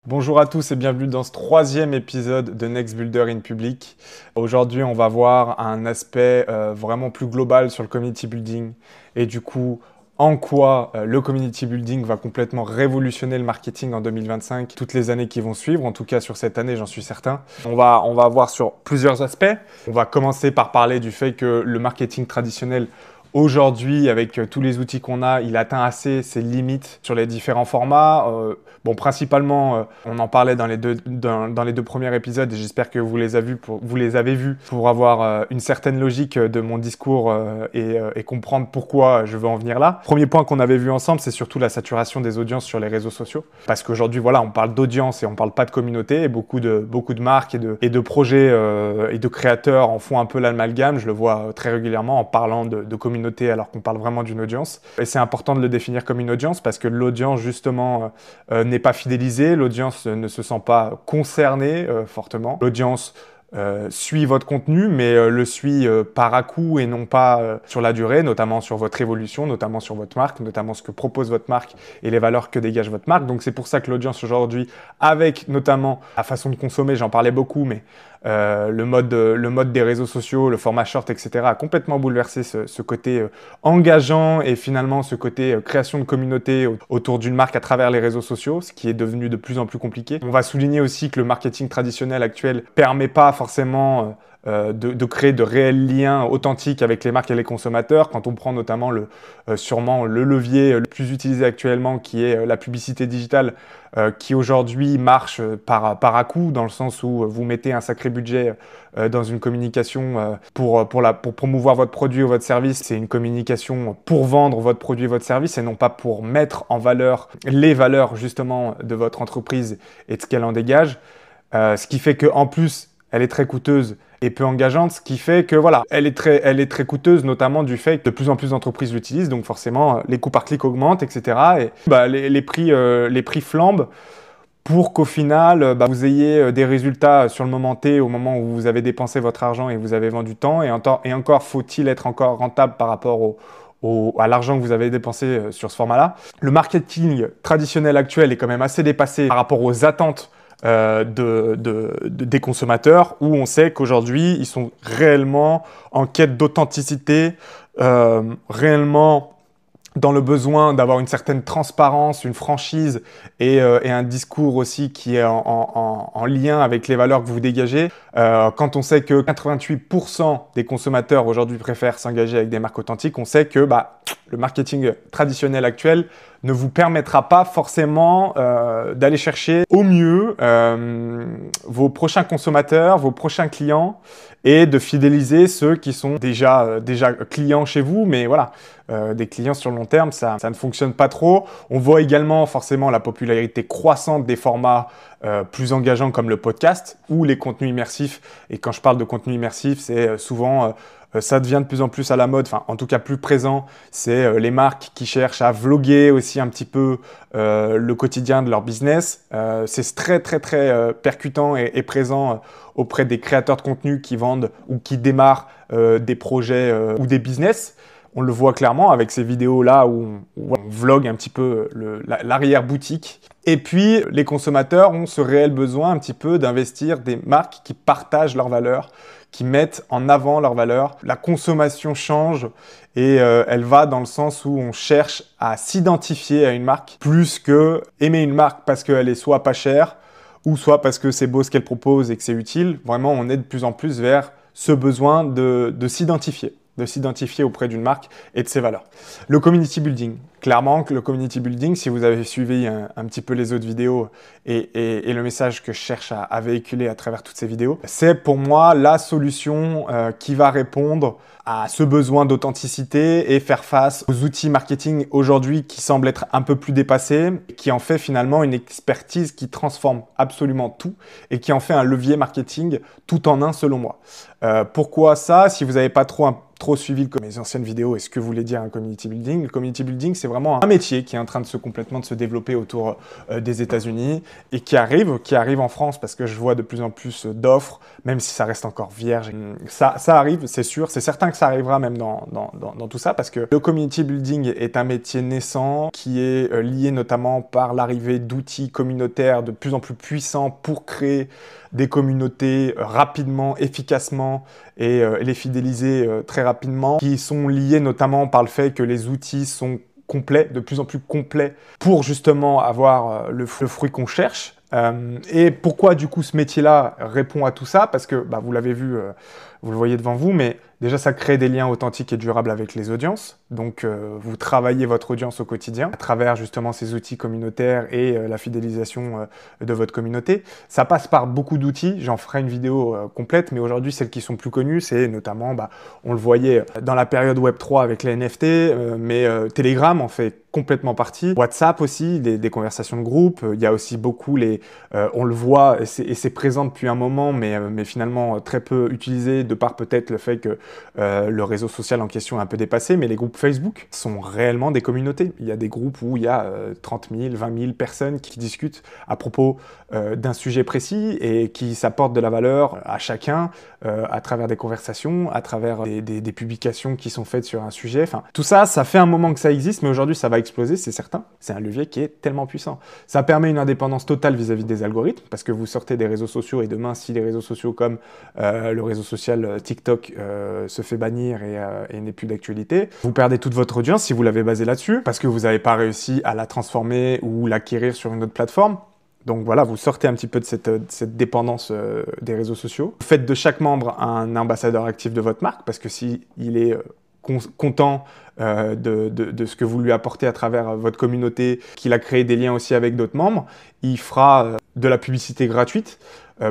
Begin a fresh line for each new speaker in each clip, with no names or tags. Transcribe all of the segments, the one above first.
Bonjour à tous et bienvenue dans ce troisième épisode de Next Builder in Public. Aujourd'hui, on va voir un aspect vraiment plus global sur le community building et du coup, en quoi le community building va complètement révolutionner le marketing en 2025, toutes les années qui vont suivre, en tout cas sur cette année, j'en suis certain. On va voir sur plusieurs aspects. On va commencer par parler du fait que le marketing traditionnel aujourd'hui, avec tous les outils qu'on a, il atteint assez ses limites sur les différents formats. Principalement, on en parlait dans les deux premiers épisodes et j'espère que vous les avez vus pour avoir une certaine logique de mon discours et comprendre pourquoi je veux en venir là. Premier point qu'on avait vu ensemble, c'est surtout la saturation des audiences sur les réseaux sociaux. Parce qu'aujourd'hui, voilà, on parle d'audience et on parle pas de communauté. Et beaucoup de marques et de projets et de créateurs en font un peu l'amalgame. Je le vois très régulièrement en parlant de communauté alors qu'on parle vraiment d'une audience. Et c'est important de le définir comme une audience parce que l'audience, justement, n'est pas fidélisée. L'audience ne se sent pas concernée fortement. L'audience suit votre contenu, mais le suit par à-coup et non pas sur la durée, notamment sur votre évolution, notamment sur votre marque, notamment ce que propose votre marque et les valeurs que dégage votre marque. Donc c'est pour ça que l'audience aujourd'hui, avec notamment la façon de consommer, j'en parlais beaucoup, mais le mode des réseaux sociaux, le format short, etc. a complètement bouleversé ce côté engageant et finalement ce côté création de communauté autour d'une marque à travers les réseaux sociaux, ce qui est devenu de plus en plus compliqué. On va souligner aussi que le marketing traditionnel actuel permet pas forcément de créer de réels liens authentiques avec les marques et les consommateurs. Quand on prend notamment sûrement le levier le plus utilisé actuellement, qui est la publicité digitale, qui aujourd'hui marche par à-coup, dans le sens où vous mettez un sacré budget dans une communication pour promouvoir votre produit ou votre service. C'est une communication pour vendre votre produit et votre service et non pas pour mettre en valeur les valeurs justement de votre entreprise et de ce qu'elle en dégage. Ce qui fait qu'en plus, elle est très coûteuse et peu engageante, ce qui fait que voilà, elle est très coûteuse, notamment du fait que de plus en plus d'entreprises l'utilisent, donc forcément les coûts par clic augmentent, etc. Et les prix flambent pour qu'au final vous ayez des résultats sur le moment T, au moment où vous avez dépensé votre argent et vous avez vendu temps, et encore faut-il être encore rentable par rapport à l'argent que vous avez dépensé sur ce format-là. Le marketing traditionnel actuel est quand même assez dépassé par rapport aux attentes des consommateurs, où on sait qu'aujourd'hui, ils sont réellement en quête d'authenticité, réellement dans le besoin d'avoir une certaine transparence, une franchise et un discours aussi qui est en lien avec les valeurs que vous dégagez. Quand on sait que 88% des consommateurs aujourd'hui préfèrent s'engager avec des marques authentiques, on sait que le marketing traditionnel actuel ne vous permettra pas forcément d'aller chercher au mieux vos prochains consommateurs, vos prochains clients et de fidéliser ceux qui sont déjà clients chez vous. Mais voilà, des clients sur le long terme, ça ne fonctionne pas trop. On voit également forcément la popularité croissante des formats plus engageants comme le podcast ou les contenus immersifs. Et quand je parle de contenu immersif, c'est souvent... ça devient de plus en plus à la mode, enfin en tout cas plus présent, c'est les marques qui cherchent à vloguer aussi un petit peu le quotidien de leur business. C'est très percutant et présent auprès des créateurs de contenu qui vendent ou qui démarrent des projets ou des business. On le voit clairement avec ces vidéos-là où on vlogue un petit peu l'arrière-boutique. Et puis, les consommateurs ont ce réel besoin un petit peu d'investir des marques qui partagent leurs valeurs, qui mettent en avant leurs valeurs. La consommation change et elle va dans le sens où on cherche à s'identifier à une marque plus que aimer une marque parce qu'elle est soit pas chère ou soit parce que c'est beau ce qu'elle propose et que c'est utile. Vraiment, on est de plus en plus vers ce besoin de s'identifier auprès d'une marque et de ses valeurs. Le community building. Clairement que le community building, si vous avez suivi un petit peu les autres vidéos et le message que je cherche à véhiculer à travers toutes ces vidéos, c'est pour moi la solution qui va répondre à ce besoin d'authenticité et faire face aux outils marketing aujourd'hui qui semblent être un peu plus dépassés, qui en fait finalement une expertise qui transforme absolument tout et qui en fait un levier marketing tout en un selon moi. Pourquoi ça? Si vous n'avez pas trop trop suivi mes anciennes vidéos et ce que voulait dire un community building, le community building, c'est vraiment un métier qui est en train de complètement de se développer autour des États-Unis et qui arrive en France parce que je vois de plus en plus d'offres, même si ça reste encore vierge. Ça arrive, c'est sûr, c'est certain que ça arrivera même dans tout ça parce que le community building est un métier naissant qui est lié notamment par l'arrivée d'outils communautaires de plus en plus puissants pour créer des communautés rapidement, efficacement et les fidéliser très rapidement, qui sont liés notamment par le fait que les outils sont complets, de plus en plus complets, pour justement avoir le fruit qu'on cherche. Et pourquoi du coup ce métier-là répond à tout ça? Parce que vous l'avez vu, vous le voyez devant vous, mais déjà ça crée des liens authentiques et durables avec les audiences. Donc vous travaillez votre audience au quotidien à travers justement ces outils communautaires et la fidélisation de votre communauté. Ça passe par beaucoup d'outils, j'en ferai une vidéo complète, mais aujourd'hui celles qui sont plus connues, c'est notamment, on le voyait dans la période Web3 avec les NFT, mais Telegram en fait complètement partie. WhatsApp aussi, des conversations de groupe. Il y a aussi beaucoup on le voit et c'est présent depuis un moment, mais finalement très peu utilisé de par peut-être le fait que le réseau social en question est un peu dépassé, mais les groupes Facebook sont réellement des communautés. Il y a des groupes où il y a 30 000, 20 000 personnes qui discutent à propos d'un sujet précis et qui s'apportent de la valeur à chacun à travers des conversations, à travers des publications qui sont faites sur un sujet. Enfin, tout ça, ça fait un moment que ça existe, mais aujourd'hui, ça va exploser, c'est certain. C'est un levier qui est tellement puissant. Ça permet une indépendance totale vis-à-vis des algorithmes, parce que vous sortez des réseaux sociaux et demain, si les réseaux sociaux comme le réseau social TikTok se fait bannir et n'est plus d'actualité, vous perdez toute votre audience si vous l'avez basée là-dessus, parce que vous n'avez pas réussi à la transformer ou l'acquérir sur une autre plateforme. Donc voilà, vous sortez un petit peu de cette dépendance des réseaux sociaux. Vous faites de chaque membre un ambassadeur actif de votre marque, parce que s'il est content de ce que vous lui apportez à travers votre communauté, qu'il a créé des liens aussi avec d'autres membres, il fera de la publicité gratuite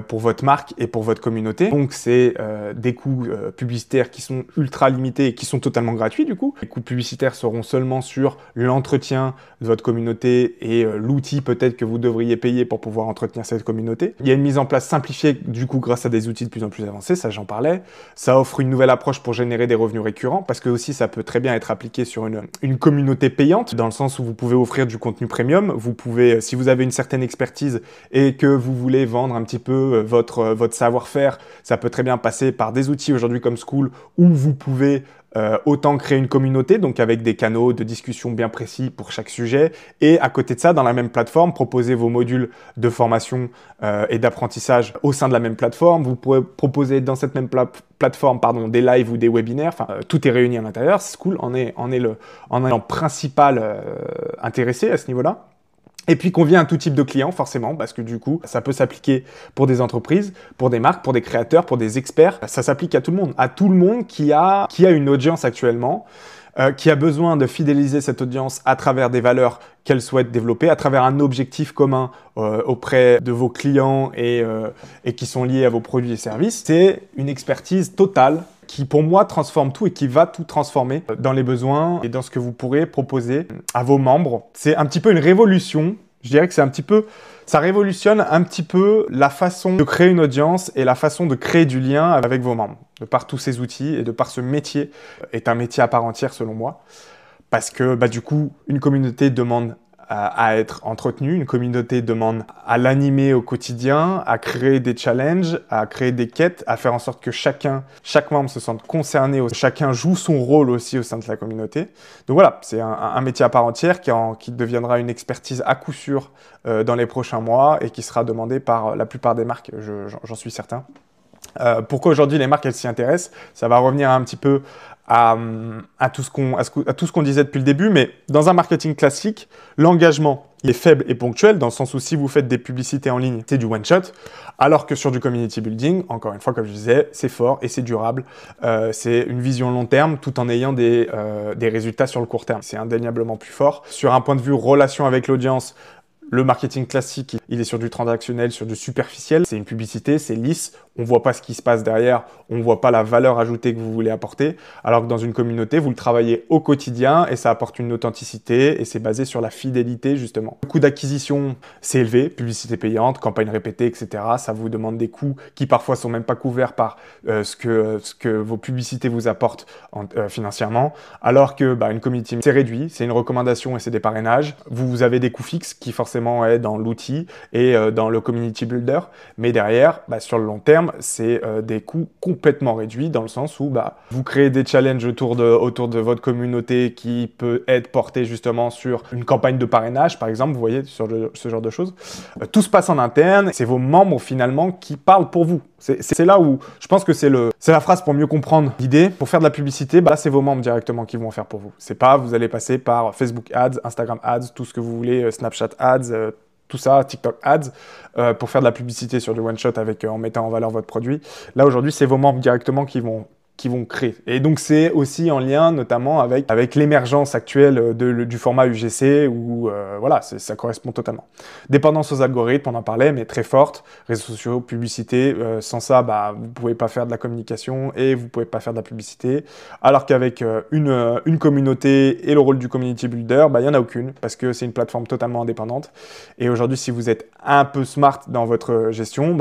pour votre marque et pour votre communauté. Donc c'est des coûts publicitaires qui sont ultra limités et qui sont totalement gratuits du coup. Les coûts publicitaires seront seulement sur l'entretien de votre communauté et l'outil peut-être que vous devriez payer pour pouvoir entretenir cette communauté. Il y a une mise en place simplifiée du coup grâce à des outils de plus en plus avancés, ça j'en parlais. Ça offre une nouvelle approche pour générer des revenus récurrents parce que aussi ça peut très bien être appliqué sur une communauté payante dans le sens où vous pouvez offrir du contenu premium. Vous pouvez, si vous avez une certaine expertise et que vous voulez vendre un petit peu votre savoir-faire, ça peut très bien passer par des outils aujourd'hui comme Skool où vous pouvez autant créer une communauté, donc avec des canaux de discussion bien précis pour chaque sujet, et à côté de ça, dans la même plateforme, proposer vos modules de formation et d'apprentissage au sein de la même plateforme. Vous pourrez proposer dans cette même plateforme des lives ou des webinaires, tout est réuni à l'intérieur. Skool en est en principal intéressé à ce niveau-là. Et puis convient à tout type de clients, forcément, parce que du coup, ça peut s'appliquer pour des entreprises, pour des marques, pour des créateurs, pour des experts. Ça s'applique à tout le monde qui a une audience actuellement, qui a besoin de fidéliser cette audience à travers des valeurs qu'elle souhaite développer, à travers un objectif commun auprès de vos clients et qui sont liés à vos produits et services. C'est une expertise totale qui, pour moi, transforme tout et qui va tout transformer dans les besoins et dans ce que vous pourrez proposer à vos membres. C'est un petit peu une révolution. Je dirais que ça révolutionne un petit peu la façon de créer une audience et la façon de créer du lien avec vos membres. De par tous ces outils et de par ce métier est un métier à part entière selon moi. Parce que du coup, une communauté demande à être entretenue, une communauté demande à l'animer au quotidien, à créer des challenges, à créer des quêtes, à faire en sorte que chaque membre se sente concerné, chacun joue son rôle aussi au sein de la communauté. Donc voilà, c'est un métier à part entière qui deviendra une expertise à coup sûr dans les prochains mois et qui sera demandé par la plupart des marques, j'en suis certain. Pourquoi aujourd'hui les marques elles s'y intéressent? Ça va revenir un petit peu à tout ce qu'on disait depuis le début, mais dans un marketing classique, l'engagement il est faible et ponctuel, dans le sens où si vous faites des publicités en ligne, c'est du one-shot, alors que sur du community building, encore une fois, comme je disais, c'est fort et c'est durable. C'est une vision long terme, tout en ayant des résultats sur le court terme. C'est indéniablement plus fort. Sur un point de vue relation avec l'audience, Le marketing classique, il est sur du transactionnel, sur du superficiel. C'est une publicité, c'est lisse. On ne voit pas ce qui se passe derrière. On ne voit pas la valeur ajoutée que vous voulez apporter. Alors que dans une communauté, vous le travaillez au quotidien et ça apporte une authenticité et c'est basé sur la fidélité, justement. Le coût d'acquisition, c'est élevé. Publicité payante, campagne répétée, etc. Ça vous demande des coûts qui parfois sont même pas couverts par ce que vos publicités vous apportent financièrement. Alors que une community, c'est réduit. C'est une recommandation et c'est des parrainages. Vous avez des coûts fixes qui forcément est dans l'outil et dans le community builder. Mais derrière, sur le long terme, c'est des coûts complètement réduits dans le sens où vous créez des challenges autour de votre communauté qui peut être porté justement sur une campagne de parrainage, par exemple, vous voyez, sur ce genre de choses. Tout se passe en interne. C'est vos membres finalement qui parlent pour vous. C'est là où je pense que c'est la phrase pour mieux comprendre l'idée. Pour faire de la publicité, là, c'est vos membres directement qui vont en faire pour vous. C'est pas, vous allez passer par Facebook Ads, Instagram Ads, tout ce que vous voulez, Snapchat Ads, tout ça, TikTok Ads, pour faire de la publicité sur du one-shot en mettant en valeur votre produit. Là, aujourd'hui, c'est vos membres directement qui vont créer. Et donc, c'est aussi en lien notamment avec l'émergence actuelle du format UGC où, ça correspond totalement. Dépendance aux algorithmes, on en parlait, mais très forte. Réseaux sociaux, publicité. Sans ça, vous pouvez pas faire de la communication et vous pouvez pas faire de la publicité. Alors qu'avec une communauté et le rôle du community builder, il y en a aucune parce que c'est une plateforme totalement indépendante. Et aujourd'hui, si vous êtes un peu smart dans votre gestion,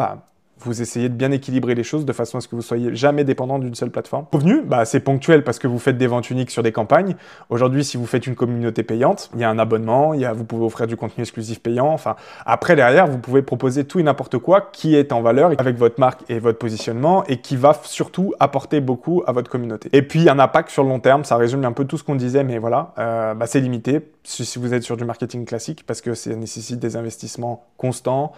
vous essayez de bien équilibrer les choses de façon à ce que vous soyez jamais dépendant d'une seule plateforme. Revenu, c'est ponctuel parce que vous faites des ventes uniques sur des campagnes. Aujourd'hui, si vous faites une communauté payante, il y a un abonnement, vous pouvez offrir du contenu exclusif payant. Enfin, après, derrière, vous pouvez proposer tout et n'importe quoi qui est en valeur avec votre marque et votre positionnement et qui va surtout apporter beaucoup à votre communauté. Et puis, un impact sur le long terme, ça résume un peu tout ce qu'on disait, mais voilà, c'est limité si vous êtes sur du marketing classique parce que ça nécessite des investissements constants,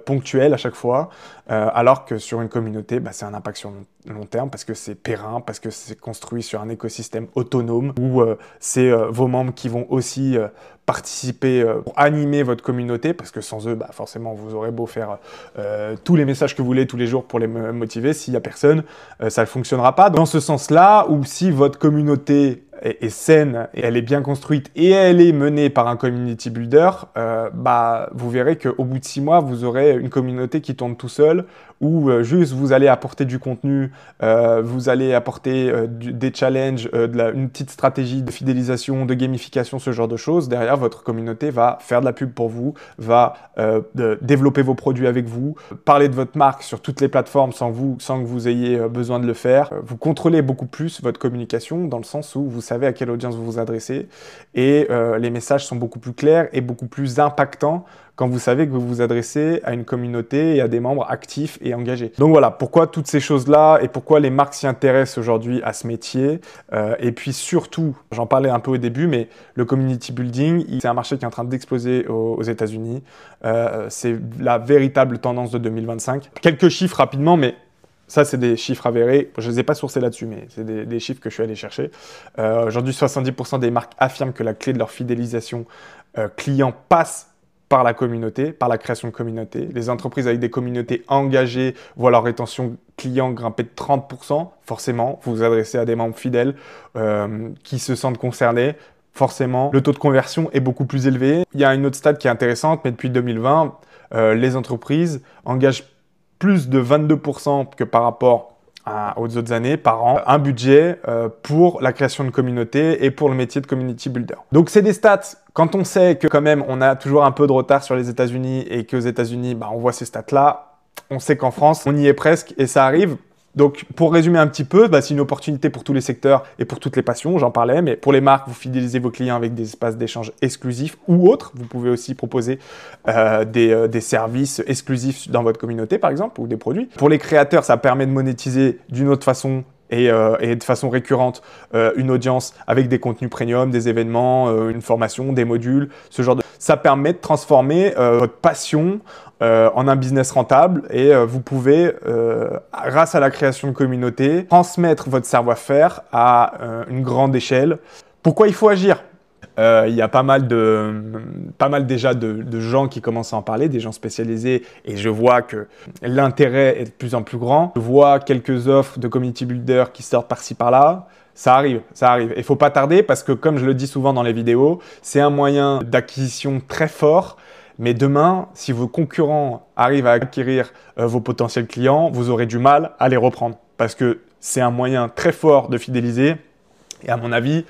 ponctuels à chaque fois. Alors que sur une communauté, c'est un impact sur le long terme parce que c'est périn, parce que c'est construit sur un écosystème autonome où c'est vos membres qui vont aussi participer pour animer votre communauté parce que sans eux, forcément, vous aurez beau faire tous les messages que vous voulez tous les jours pour les motiver. S'il n'y a personne, ça ne fonctionnera pas. Dans ce sens-là, ou si votre communauté est saine, et elle est bien construite et elle est menée par un community builder, vous verrez qu'au bout de 6 mois, vous aurez une communauté qui tourne tout seul où juste vous allez apporter du contenu, vous allez apporter des challenges, une petite stratégie de fidélisation, de gamification, ce genre de choses. Derrière, votre communauté va faire de la pub pour vous, va développer vos produits avec vous, parler de votre marque sur toutes les plateformes sans que vous ayez besoin de le faire. Vous contrôlez beaucoup plus votre communication dans le sens où vous savez à quelle audience vous vous adressez et les messages sont beaucoup plus clairs et beaucoup plus impactants quand vous savez que vous vous adressez à une communauté et à des membres actifs et engagés. Donc voilà, pourquoi toutes ces choses-là et pourquoi les marques s'y intéressent aujourd'hui à ce métier. Et puis surtout, j'en parlais un peu au début, mais le community building, c'est un marché qui est en train d'exploser aux États-Unis. C'est la véritable tendance de 2025. Quelques chiffres rapidement, mais ça, c'est des chiffres avérés. Je ne les ai pas sourcés là-dessus, mais c'est des chiffres que je suis allé chercher. Aujourd'hui, 70% des marques affirment que la clé de leur fidélisation client passe par la communauté, par la création de communautés. Les entreprises avec des communautés engagées voient leur rétention client grimper de 30%. Forcément, vous vous adressez à des membres fidèles qui se sentent concernés. Forcément, le taux de conversion est beaucoup plus élevé. Il y a une autre stat qui est intéressante, mais depuis 2020, les entreprises engagent plus de 22% que par rapport aux autres années par an, un budget pour la création de communauté et pour le métier de community builder. Donc c'est des stats, quand on sait que quand même on a toujours un peu de retard sur les États-Unis et qu'aux États-Unis on voit ces stats-là, on sait qu'en France on y est presque et ça arrive. Donc, pour résumer un petit peu, c'est une opportunité pour tous les secteurs et pour toutes les passions, j'en parlais, mais pour les marques, vous fidélisez vos clients avec des espaces d'échange exclusifs ou autres. Vous pouvez aussi proposer des services exclusifs dans votre communauté, par exemple, ou des produits. Pour les créateurs, ça permet de monétiser d'une autre façon et de façon récurrente une audience avec des contenus premium, des événements, une formation, des modules, ce genre de... Ça permet de transformer votre passion en un business rentable et vous pouvez, grâce à la création de communauté, transmettre votre savoir-faire à une grande échelle. Pourquoi il faut agir ? Il y a pas mal déjà de gens qui commencent à en parler, des gens spécialisés, et je vois que l'intérêt est de plus en plus grand. Je vois quelques offres de community builder qui sortent par-ci par-là. Ça arrive. Et il ne faut pas tarder parce que, comme je le dis souvent dans les vidéos, c'est un moyen d'acquisition très fort, Mais demain, si vos concurrents arrivent à acquérir vos potentiels clients, vous aurez du mal à les reprendre parce que c'est un moyen très fort de fidéliser. Et à mon avis,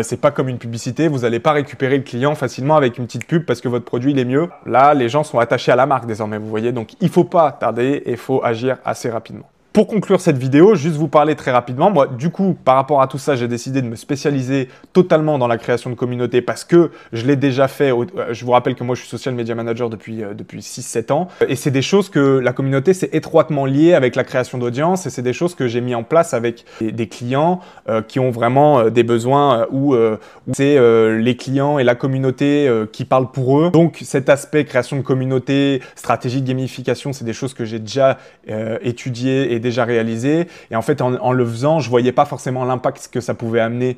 c'est pas comme une publicité, vous n'allez pas récupérer le client facilement avec une petite pub parce que votre produit il est mieux. Là, les gens sont attachés à la marque désormais, vous voyez. Donc, il faut pas tarder et il faut agir assez rapidement. Pour conclure cette vidéo, juste vous parler très rapidement. Moi, du coup, par rapport à tout ça, j'ai décidé de me spécialiser totalement dans la création de communautés parce que je l'ai déjà fait. Je vous rappelle que moi, je suis social media manager depuis 6-7 ans. Et c'est des choses que la communauté, c'est étroitement lié avec la création d'audience. Et c'est des choses que j'ai mis en place avec des clients qui ont vraiment des besoins où c'est les clients et la communauté qui parlent pour eux. Donc, cet aspect création de communauté, stratégie de gamification, c'est des choses que j'ai déjà étudiées et déjà réalisé. Et en fait, en le faisant, je voyais pas forcément l'impact que ça pouvait amener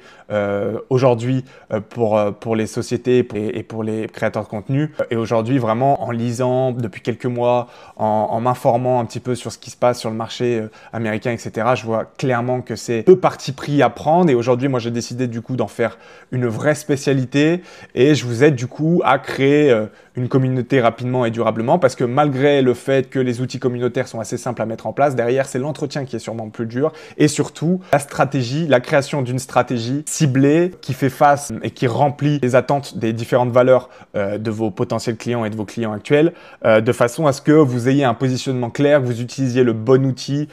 aujourd'hui pour les sociétés et pour les créateurs de contenu. Et aujourd'hui, vraiment, en lisant depuis quelques mois, en m'informant un petit peu sur ce qui se passe sur le marché américain, etc., je vois clairement que c'est deux partis pris à prendre. Et aujourd'hui, moi, j'ai décidé du coup d'en faire une vraie spécialité. Et je vous aide du coup à créer une communauté rapidement et durablement parce que malgré le fait que les outils communautaires sont assez simples à mettre en place, derrière, c'est l'entretien qui est sûrement plus dur et surtout la stratégie, la création d'une stratégie ciblée qui fait face et qui remplit les attentes des différentes valeurs de vos potentiels clients et de vos clients actuels de façon à ce que vous ayez un positionnement clair, que vous utilisiez le bon outil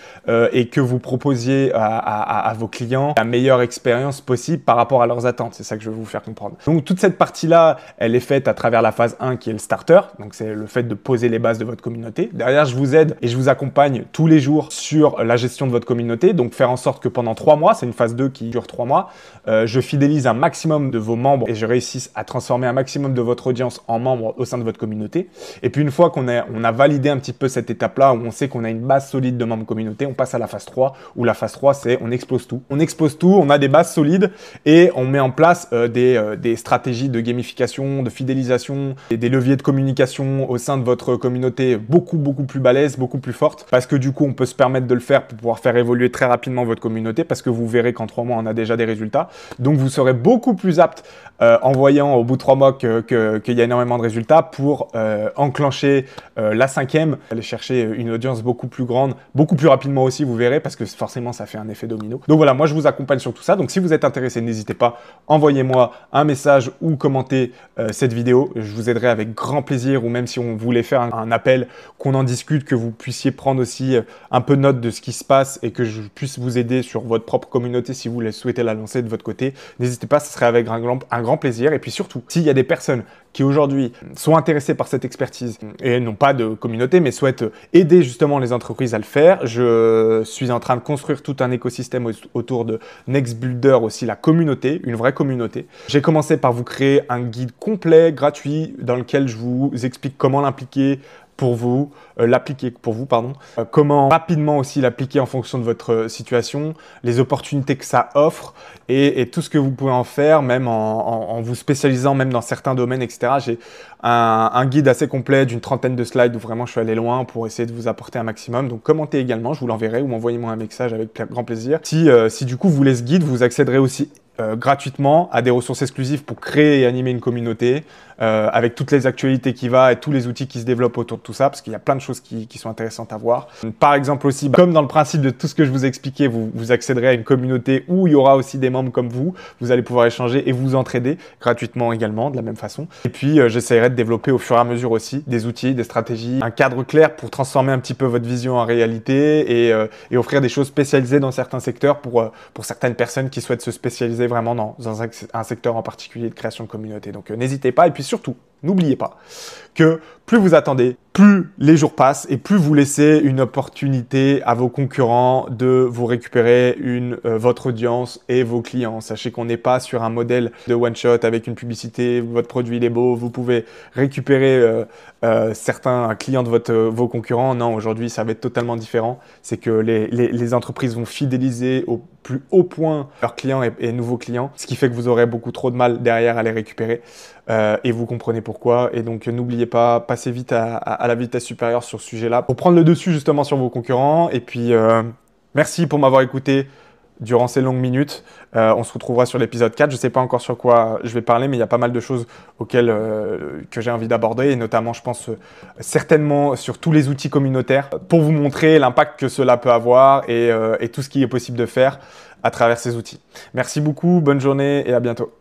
et que vous proposiez à vos clients la meilleure expérience possible par rapport à leurs attentes. C'est ça que je veux vous faire comprendre. Donc toute cette partie-là, elle est faite à travers la phase 1 qui est le starter. Donc c'est le fait de poser les bases de votre communauté. Derrière, je vous aide et je vous accompagne tous les jours sur la gestion de votre communauté. Donc faire en sorte que pendant 3 mois, c'est une phase 2 qui dure 3 mois, je fidélise un maximum de vos membres et je réussisse à transformer un maximum de votre audience en membres au sein de votre communauté. Et puis une fois qu'on a validé un petit peu cette étape-là, où on sait qu'on a une base solide de membres communauté, on passe à la phase 3, où la phase 3, c'est on explose tout. On explose tout, on a des bases solides et on met en place des stratégies de gamification, de fidélisation, et des leviers de communication au sein de votre communauté beaucoup plus balèzes, beaucoup plus fortes, parce que du coup, on peut se permettre de le faire pour pouvoir faire évoluer très rapidement votre communauté, parce que vous verrez qu'en 3 mois, on a déjà des résultats. Donc, vous serez beaucoup plus apte en voyant au bout de 3 mois qu'il y a énormément de résultats pour enclencher la 5e, aller chercher une audience beaucoup plus grande, beaucoup plus rapidement aussi, vous verrez, parce que forcément, ça fait un effet domino. Donc voilà, moi, je vous accompagne sur tout ça. Donc, si vous êtes intéressé, n'hésitez pas, envoyez-moi un message ou commentez cette vidéo. Je vous aiderai avec grand plaisir, ou même si on voulait faire un appel, qu'on en discute, que vous puissiez prendre aussi un peu note de ce qui se passe et que je puisse vous aider sur votre propre communauté si vous souhaitez la lancer de votre côté. N'hésitez pas, ce serait avec un grand plaisir. Et puis surtout, s'il y a des personnes qui aujourd'hui sont intéressés par cette expertise et n'ont pas de communauté, mais souhaitent aider justement les entreprises à le faire. Je suis en train de construire tout un écosystème autour de Nextbuilder, aussi la communauté, une vraie communauté. J'ai commencé par vous créer un guide complet, gratuit, dans lequel je vous explique comment l'appliquer pour vous, comment rapidement aussi l'appliquer en fonction de votre situation, les opportunités que ça offre et tout ce que vous pouvez en faire, même en vous spécialisant même dans certains domaines, etc. J'ai un guide assez complet d'une 30aine de slides où vraiment je suis allé loin pour essayer de vous apporter un maximum. Donc commentez également, je vous l'enverrai, ou envoyez-moi un message avec grand plaisir. Si du coup vous voulez ce guide, vous accéderez aussi gratuitement à des ressources exclusives pour créer et animer une communauté avec toutes les actualités qui va et tous les outils qui se développent autour de tout ça, parce qu'il y a plein de choses qui sont intéressantes à voir. Par exemple aussi, comme dans le principe de tout ce que je vous ai expliqué, vous accéderez à une communauté où il y aura aussi des membres comme vous. Vous allez pouvoir échanger et vous entraider gratuitement également, de la même façon. Et puis, j'essaierai de développer au fur et à mesure aussi des outils, des stratégies, un cadre clair pour transformer un petit peu votre vision en réalité et offrir des choses spécialisées dans certains secteurs pour certaines personnes qui souhaitent se spécialiser vraiment dans un secteur en particulier de création de communauté. Donc, n'hésitez pas. Et puis surtout, n'oubliez pas que plus vous attendez, plus les jours passent et plus vous laissez une opportunité à vos concurrents de vous récupérer votre audience et vos clients. Sachez qu'on n'est pas sur un modèle de one-shot avec une publicité, votre produit il est beau, vous pouvez récupérer certains clients de vos concurrents. Non, aujourd'hui, ça va être totalement différent. C'est que les entreprises vont fidéliser au plus haut point leurs clients et nouveaux clients, ce qui fait que vous aurez beaucoup trop de mal derrière à les récupérer. Et vous comprenez pourquoi. Et donc, n'oubliez pas, passez vite à la vitesse supérieure sur ce sujet-là pour prendre le dessus justement sur vos concurrents. Et puis, merci pour m'avoir écouté. durant ces longues minutes. On se retrouvera sur l'épisode 4. Je ne sais pas encore sur quoi je vais parler, mais il y a pas mal de choses auxquelles que j'ai envie d'aborder, et notamment, je pense, certainement sur tous les outils communautaires, pour vous montrer l'impact que cela peut avoir et tout ce qui est possible de faire à travers ces outils. Merci beaucoup, bonne journée et à bientôt.